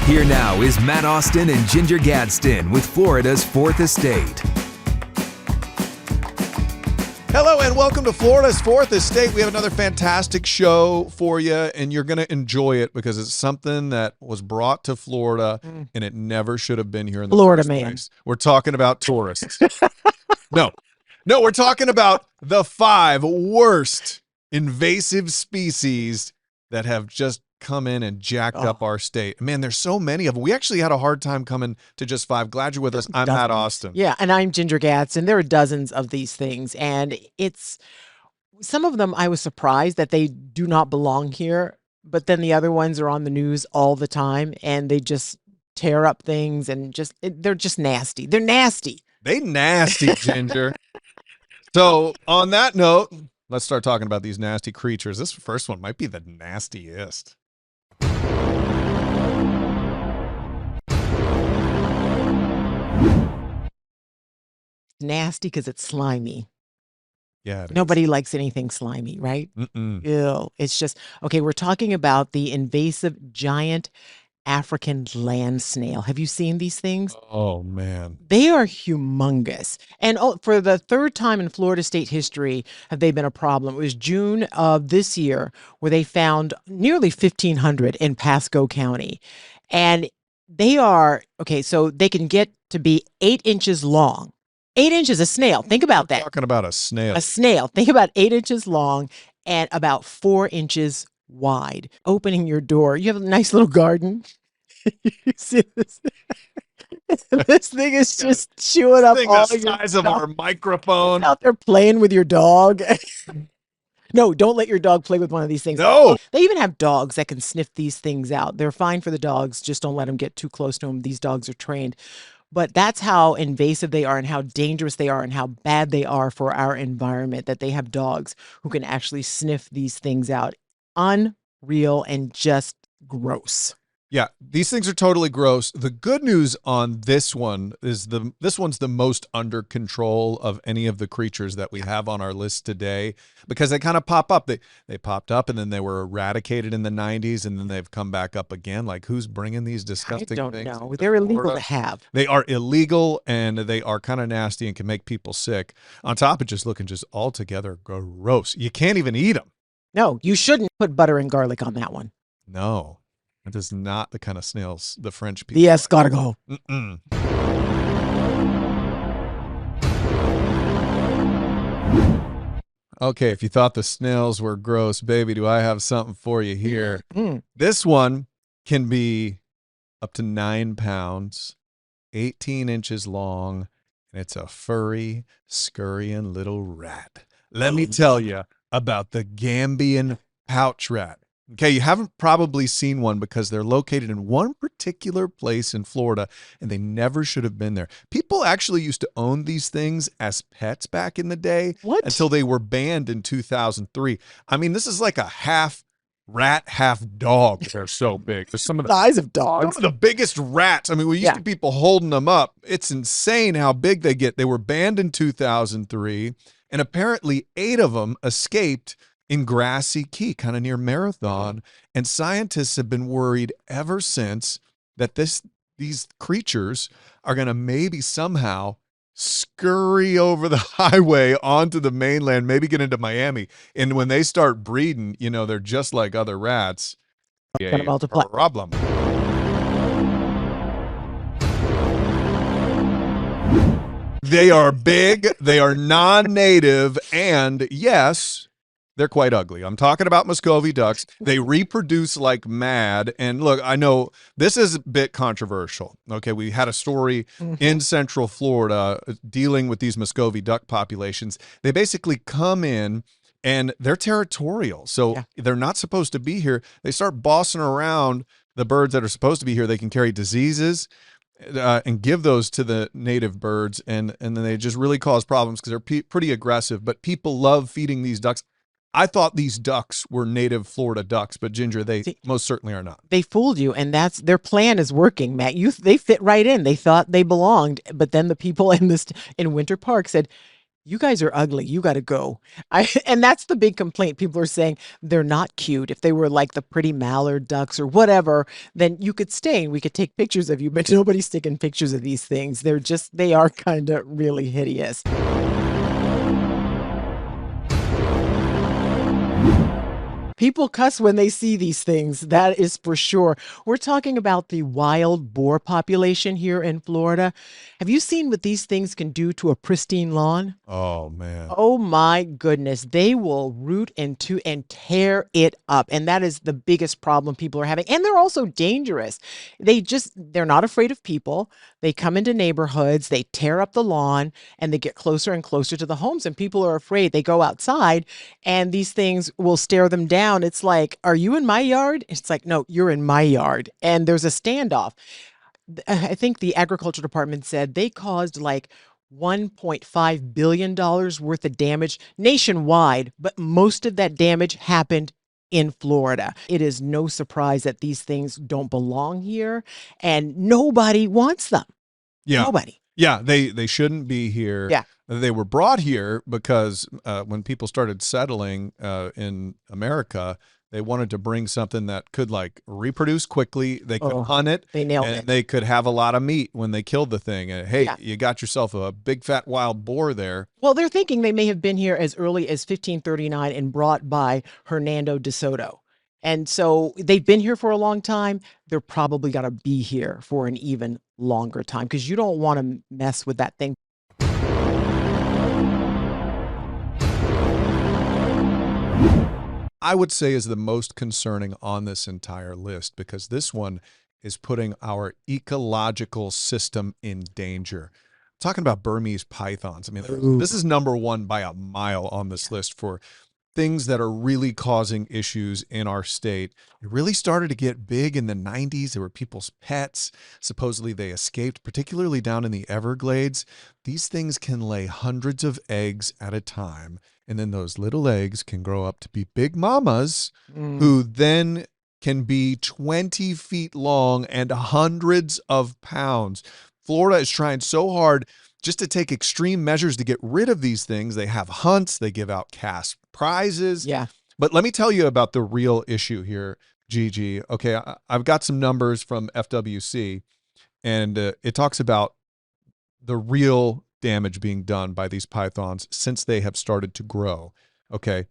Here now is Matt Austin and Ginger Gadsden with Florida's Fourth Estate. Hello and welcome to Florida's Fourth Estate. We have another fantastic show for you, and you're going to enjoy it because it's something that was brought to Florida and it never should have been here in the Florida first man. place. We're talking about tourists. No, we're talking about the 5 worst invasive species that have just come in and jacked up our state. Man, there's so many of them. We actually had a hard time coming to just 5. Glad you're with us. I'm Matt Austin. Yeah, and I'm Ginger Gadsden. There are dozens of these things, and it's some of them I was surprised that they do not belong here, but then the other ones are on the news all the time, and they just tear up things and they're just nasty. They're nasty. They nasty, Ginger. So on that note, let's start talking about these nasty creatures. This first one might be the nastiest. Nasty because it's slimy. Yeah. Nobody likes anything slimy, right? Ew. It's just, okay, we're talking about the invasive giant African land snail. Have you seen these things? Oh, man. They are humongous. And for the third time in Florida state history have they been a problem. It was June of this year where they found nearly 1,500 in Pasco County. And they are, okay, so they can get to be 8 inches long. 8 inches, a snail. Think about that. Talking about a snail. A snail. Think about 8 inches long and about 4 inches wide. Opening your door. You have a nice little garden. You see this? This thing is just chewing up all the size of our microphone. Out there playing with your dog. No, don't let your dog play with one of these things. No. They even have dogs that can sniff these things out. They're fine for the dogs. Just don't let them get too close to them. These dogs are trained. But that's how invasive they are and how dangerous they are and how bad they are for our environment, that they have dogs who can actually sniff these things out. Unreal and just gross. Yeah, these things are totally gross. The good news on this one is this one's the most under control of any of the creatures that we have on our list today, because they kind of pop up. They popped up and then they were eradicated in the 90s and then they've come back up again. Like, who's bringing these disgusting things? I don't know. They're illegal to have. They are illegal and they are kind of nasty and can make people sick. On top of just looking just altogether gross. You can't even eat them. No, you shouldn't put butter and garlic on that one. No. That is not the kind of snails the French people. The escargot. Okay, if you thought the snails were gross, baby, do I have something for you here. This one can be up to 9 pounds, 18 inches long, and it's a furry, scurrying little rat. Let me tell you about the Gambian pouch rat. Okay, you haven't probably seen one because they're located in one particular place in Florida, and they never should have been there. People actually used to own these things as pets back in the day. What? Until they were banned in 2003. I mean, this is like a half rat, half dog. They're so big. There's some of the size of dogs. Some of the biggest rats. I mean, we used to people holding them up. It's insane how big they get. They were banned in 2003, and apparently 8 of them escaped in Grassy Key, kind of near Marathon, and scientists have been worried ever since that these creatures are going to maybe somehow scurry over the highway onto the mainland, maybe get into Miami, and when they start breeding, you know, they're just like other rats. Gonna multiply. Problem. They are big, they are non-native, and yes, they're quite ugly. I'm talking about Muscovy ducks. They reproduce like mad. And look, I know this is a bit controversial. Okay, we had a story in Central Florida dealing with these Muscovy duck populations. They basically come in and they're territorial. So they're not supposed to be here. They start bossing around the birds that are supposed to be here. They can carry diseases and give those to the native birds. And then they just really cause problems because they're pretty aggressive. But people love feeding these ducks. I thought these ducks were native Florida ducks, but Ginger, they most certainly are not. They fooled you, and that's their plan is working, Matt. They fit right in. They thought they belonged, but then the people in Winter Park said, you guys are ugly. You got to go. And that's the big complaint. People are saying they're not cute. If they were like the pretty mallard ducks or whatever, then you could stay and we could take pictures of you. But nobody's taking pictures of these things. They are kind of really hideous. People cuss when they see these things. That is for sure. We're talking about the wild boar population here in Florida. Have you seen what these things can do to a pristine lawn? Oh, man. Oh my goodness. They will root into and tear it up. And that is the biggest problem people are having. And they're also dangerous. They're not afraid of people. They come into neighborhoods, they tear up the lawn, and they get closer and closer to the homes. And people are afraid. They go outside and these things will stare them down. It's like, are you in my yard? It's like, no, you're in my yard. And there's a standoff. I think the agriculture department said they caused like $1.5 billion worth of damage nationwide, but most of that damage happened in Florida. It is no surprise that these things don't belong here and nobody wants them. Yeah. Nobody. Yeah, they shouldn't be here. Yeah. They were brought here because when people started settling in America, they wanted to bring something that could like reproduce quickly. They could hunt it. They nailed and it. they could have a lot of meat when they killed the thing. And hey, Yeah. you got yourself a big fat wild boar there. Well, they're thinking they may have been here as early as 1539 and brought by Hernando de Soto. And so they've been here for a long time. They're probably going to be here for an even longer time because you don't want to mess with that thing. I would say is the most concerning on this entire list because this one is putting our ecological system in danger. Talking about Burmese pythons. I mean, this is number one by a mile on this list for things that are really causing issues in our state. It really started to get big in the 90s. There were people's pets. Supposedly they escaped, particularly down in the Everglades. These things can lay hundreds of eggs at a time. And then those little eggs can grow up to be big mamas who then can be 20 feet long and hundreds of pounds. Florida is trying so hard just to take extreme measures to get rid of these things. They have hunts, they give out cash prizes. Yeah. But let me tell you about the real issue here, Gigi. Okay, I've got some numbers from FWC, and it talks about the real damage being done by these pythons since they have started to grow. Okay,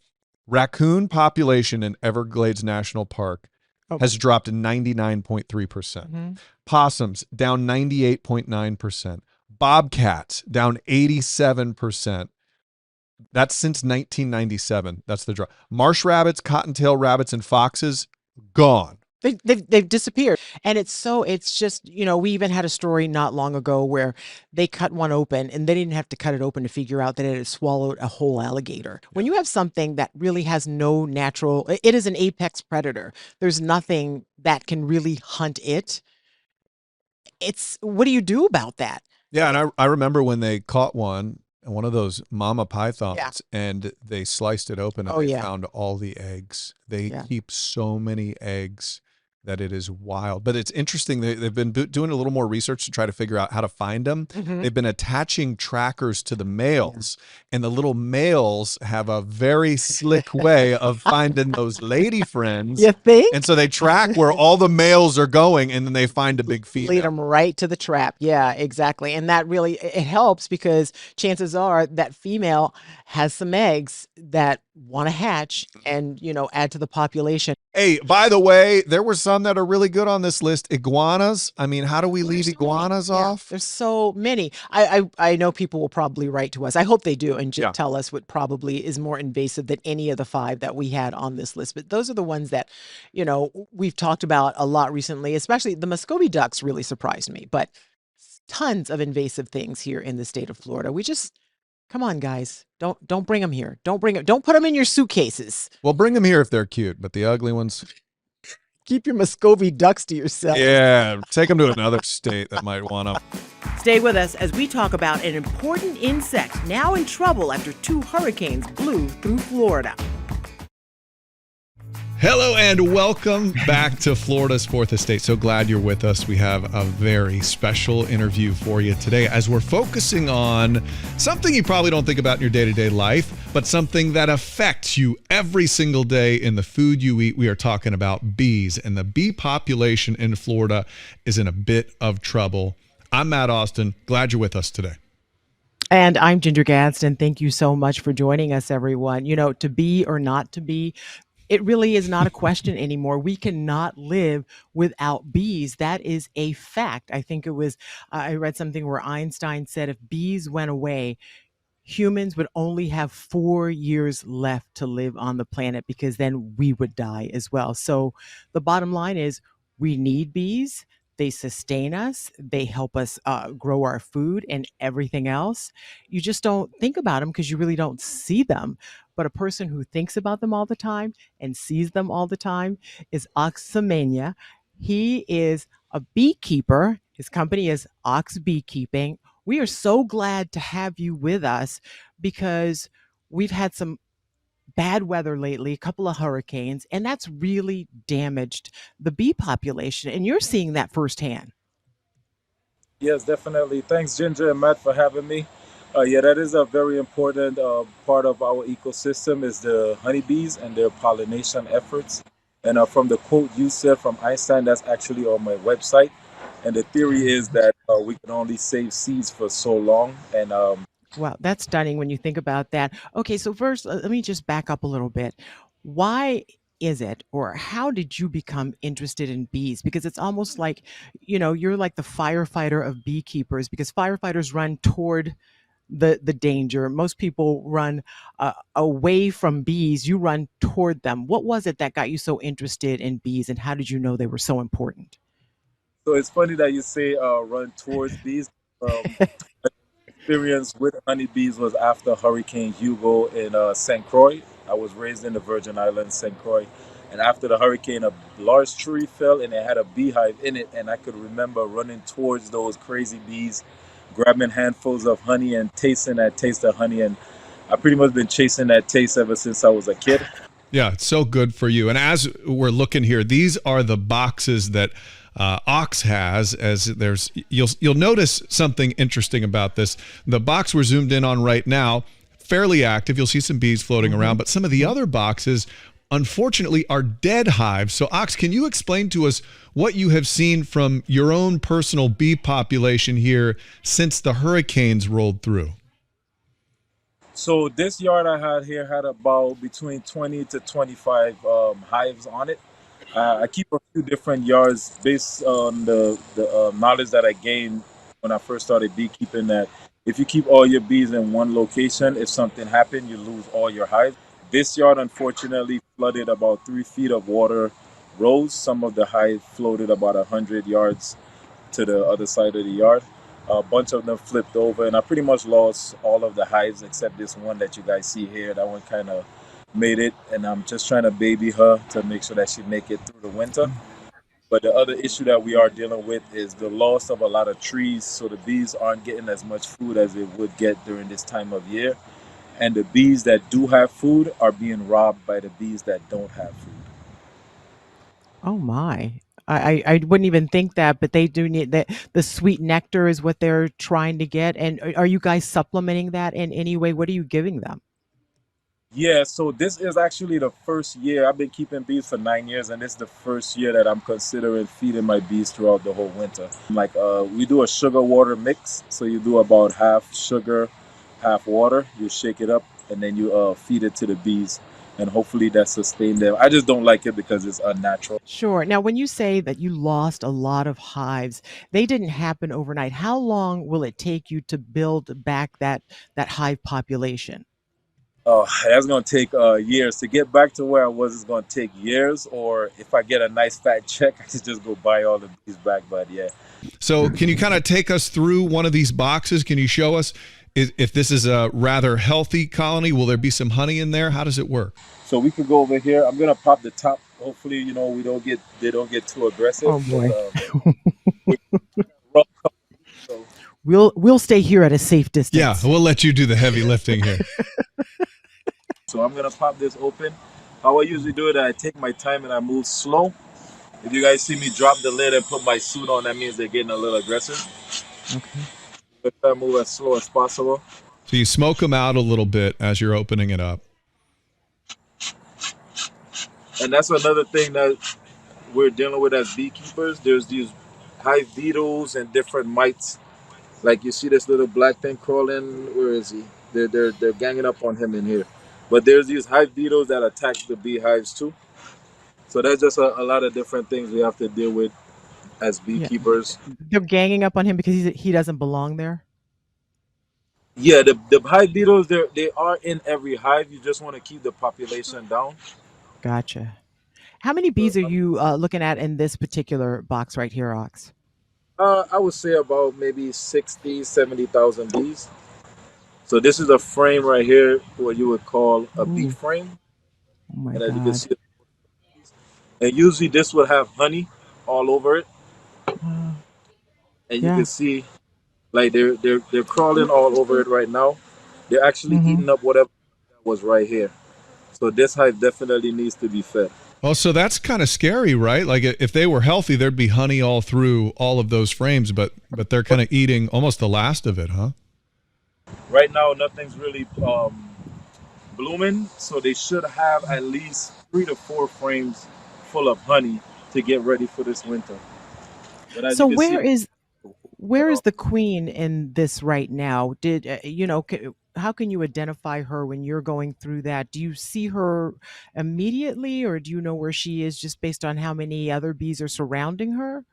raccoon population in Everglades National Park has dropped 99.3%. Possums down 98.9%. Bobcats down 87%. That's since 1997. That's the drop. Marsh rabbits, cottontail rabbits, and foxes gone. They've disappeared. And it's just, we even had a story not long ago where they cut one open and they didn't have to cut it open to figure out that it had swallowed a whole alligator. When you have something that really has no natural, it is an apex predator. There's nothing that can really hunt it. What do you do about that? Yeah, and I remember when they caught one of those mama pythons, and they sliced it open and they found all the eggs. They keep so many eggs that it is wild. But it's interesting. They've been doing a little more research to try to figure out how to find them. They've been attaching trackers to the males, and the little males have a very slick way of finding those lady friends. You think? And so they track where all the males are going, and then they find a big female. Lead them right to the trap. Yeah, exactly. And that really, it helps because chances are that female has some eggs that want to hatch and, add to the population. Hey, by the way, there were some that are really good on this list. Iguanas. I mean, how do we leave iguanas off? There's so many. I know people will probably write to us. I hope they do and just tell us what probably is more invasive than any of the 5 that we had on this list. But those are the ones that, we've talked about a lot recently, especially the Muscovy ducks really surprised me. But tons of invasive things here in the state of Florida. Come on, guys. Don't bring them here. Don't put them in your suitcases. Well, bring them here if they're cute, but the ugly ones. Keep your Muscovy ducks to yourself. Yeah, take them to another state that might want them. Stay with us as we talk about an important insect now in trouble after 2 hurricanes blew through Florida. Hello and welcome back to Florida's Fourth Estate. So glad you're with us. We have a very special interview for you today as we're focusing on something you probably don't think about in your day-to-day life, but something that affects you every single day in the food you eat. We are talking about bees, and the bee population in Florida is in a bit of trouble. I'm Matt Austin. Glad you're with us today. And I'm Ginger Gadsden. Thank you so much for joining us, everyone. You know, to be or not to be, it really is not a question anymore. We cannot live without bees. That is a fact. I think it was, I read something where Einstein said if bees went away, humans would only have 4 years left to live on the planet because then we would die as well. So the bottom line is we need bees. They sustain us. They help us grow our food and everything else. You just don't think about them because you really don't see them. But a person who thinks about them all the time and sees them all the time is Oxamania. He is a beekeeper. His company is Ox Beekeeping. We are so glad to have you with us because we've had some bad weather lately, a couple of hurricanes, and that's really damaged the bee population. And you're seeing that firsthand. Yes, definitely. Thanks, Ginger and Matt, for having me. Yeah, that is a very important part of our ecosystem is the honeybees and their pollination efforts. And from the quote you said from Einstein, that's actually on my website. And the theory is that we can only save seeds for so long. And Wow, that's stunning when you think about that. Okay, so first, let me just back up a little bit. Why is it, or how did you become interested in bees? Because it's almost like, you know, you're like the firefighter of beekeepers because firefighters run toward the danger. Most people run away from bees. You run toward them. What was it that got you so interested in bees, and how did you know they were so important? so it's funny that you say run towards bees. Um, Experience with honeybees was after Hurricane Hugo in St. Croix. I was raised in the Virgin Islands, St. Croix. And after the hurricane, a large tree fell and it had a beehive in it. And I could remember running towards those crazy bees, grabbing handfuls of honey and tasting that taste of honey. And I pretty much been chasing that taste ever since I was a kid. Yeah, it's so good for you. And as we're looking here, these are the boxes that Ox has. As there's, you'll notice something interesting about this. The box we're zoomed in on right now, fairly active. You'll see some bees floating around, but some of the other boxes, unfortunately, are dead hives. So, Ox, can you explain to us what you have seen from your own personal bee population here since the hurricanes rolled through? So this yard I had here had about between 20 to 25 hives on it. I keep a few different yards based on the knowledge that I gained when I first started beekeeping. That if you keep all your bees in one location, if something happened, you lose all your hives. This yard unfortunately flooded. About 3 feet of water rose. Some of the hive floated about 100 yards to the other side of the yard. A bunch of them flipped over, and I pretty much lost all of the hives except this one that you guys see here. That one kind of made it, and I'm just trying to baby her to make sure that she make it through the winter. But the other issue that we are dealing with is the loss of a lot of trees, so the bees aren't getting as much food as they would get during this time of year. And the bees that do have food are being robbed by the bees that don't have food. Oh my. I wouldn't even think that, but they do need that. The sweet nectar is what they're trying to get. And are you guys supplementing that in any way? What are you giving them? Yeah, so this is actually the first year. I've been keeping bees for 9 years, and this is the first year that I'm considering feeding my bees throughout the whole winter. Like, we do a sugar water mix. So you do about half sugar, half water. You shake it up, and then you feed it to the bees, and hopefully that sustains them. I just don't like it because it's unnatural. Sure. Now, when you say that you lost a lot of hives, they didn't happen overnight. How long will it take you to build back that hive population? Oh, that's gonna take years to get back to where I was. It's gonna take years, or if I get a nice fat check, I can just go buy all the bees back. But yeah. So can you kind of take us through one of these boxes? Can you show us if this is a rather healthy colony? Will there be some honey in there? How does it work? So we could go over here. I'm gonna pop the top. Hopefully, they don't get too aggressive. Oh boy. Rough couple, so We'll stay here at a safe distance. Yeah, we'll let you do the heavy lifting here. So I'm gonna pop this open. How I usually do it, I take my time and I move slow. If you guys see me drop the lid and put my suit on, that means they're getting a little aggressive. Okay. I try to move as slow as possible. So you smoke them out a little bit as you're opening it up. And that's another thing that we're dealing with as beekeepers. There's these hive beetles and different mites. Like you see this little black thing crawling. Where is he? They're ganging up on him in here. But there's these hive beetles that attack the beehives too. So that's just a lot of different things we have to deal with as Yeah. beekeepers. They're ganging up on him because he doesn't belong there. Yeah, the hive beetles, they are in every hive. You just want to keep the population down. Gotcha. How many bees are you looking at in this particular box right here, Ox? I would say about maybe 60, 70,000 bees. So this is a frame right here, what you would call a bee Ooh, frame. oh my And as you can God. see, and usually this will have honey all over it. Uh, And you can yeah. see like they're crawling all over it right now. They're actually Mm-hmm. eating up whatever was right here. So this hive definitely needs to be fed. Oh, so that's kind of scary, right? Like if they were healthy, there'd be honey all through all of those frames, but they're kind of eating almost the last of it, huh? Right now, nothing's really blooming, so they should have at least 3 to 4 frames full of honey to get ready for this winter. But as you So can see, where is the queen in this right now? Did how can you identify her when you're going through that? Do you see her immediately, or do you know where she is just based on how many other bees are surrounding her?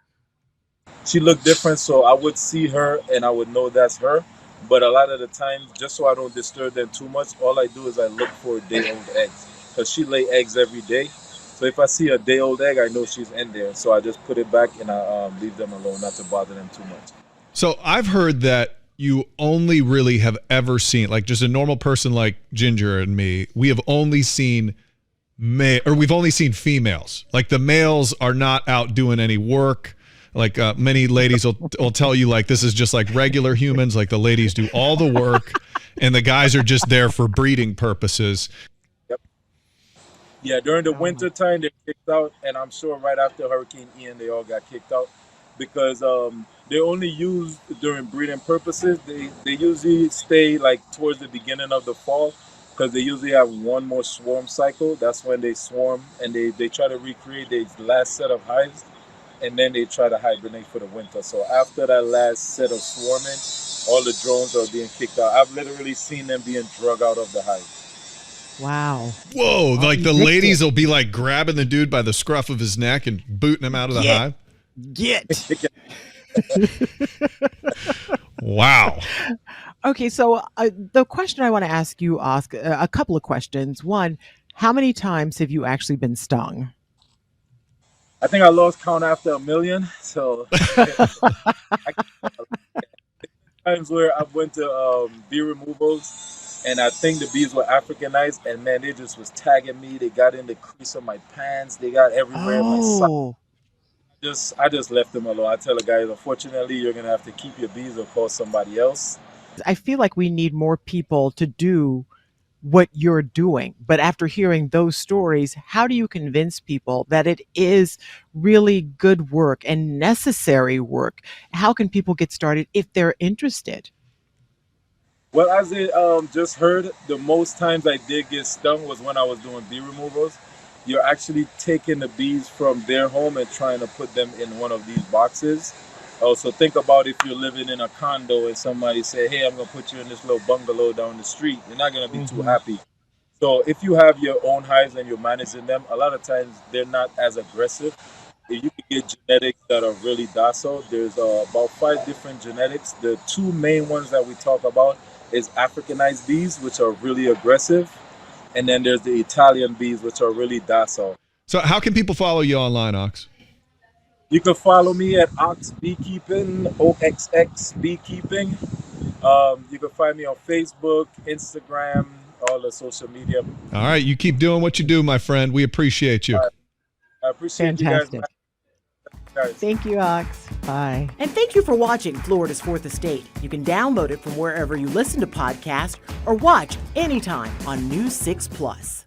she looked different, so I would see her and I would know that's her. But a lot of the times, just so I don't disturb them too much, all I do is I look for day-old eggs because she lay eggs every day. So if I see a day-old egg, I know she's in there. So I just put it back and I leave them alone, not to bother them too much. So I've heard that you only really have ever seen, like just a normal person like Ginger and me, we have only seen we've only seen females. Like the males are not out doing any work. Like many ladies will tell you like this is just like regular humans. Like the ladies do all the work and the guys are just there for breeding purposes. Yep. Yeah, during the Oh winter my. time, they're kicked out. And I'm sure right after Hurricane Ian, they all got kicked out because they're only used during breeding purposes. They usually stay like towards the beginning of the fall because they usually have one more swarm cycle. That's when they swarm and they try to recreate their last set of hives and then they try to hibernate for the winter. So after that last set of swarming, all the drones are being kicked out. I've literally seen them being drug out of the hive. Wow. Whoa, Oh, like the evicted. ladies will be like grabbing the dude by the scruff of his neck and booting him out of the Get hive. get. Wow. Okay, so the question I want to ask you, Oscar, a couple of questions. One, how many times have you actually been stung? I think I lost count after 1,000,000. So I times where I went to bee removals, and I think the bees were Africanized, and man, they just was tagging me. They got in the crease of my pants. They got everywhere in my socks. Oh, I just left them alone. I tell the guys, unfortunately, you're gonna have to keep your bees or call somebody else. I feel like we need more people to do what you're doing. But after hearing those stories, how do you convince people that it is really good work and necessary work? How can people get started if they're interested? Well, as I just heard, the most times I did get stung was when I was doing bee removals. You're actually taking the bees from their home and trying to put them in one of these boxes. Also, think about if you're living in a condo and somebody say, "Hey, I'm gonna put you in this little bungalow down the street." You're not gonna be too Hmm. happy. So if you have your own hives and you're managing them, a lot of times they're not as aggressive. If you can get genetics that are really docile, there's about 5 different genetics. The two main ones that we talk about is Africanized bees, which are really aggressive, and then there's the Italian bees, which are really docile. So how can people follow you online, Ox? You can follow me at Ox Beekeeping, OXX Beekeeping. You can find me on Facebook, Instagram, all the social media. All right, you keep doing what you do, my friend. We appreciate you. I appreciate you guys. Fantastic. Guys. Thank you, Ox. Bye. And thank you for watching Florida's Fourth Estate. You can download it from wherever you listen to podcasts or watch anytime on News 6 Plus.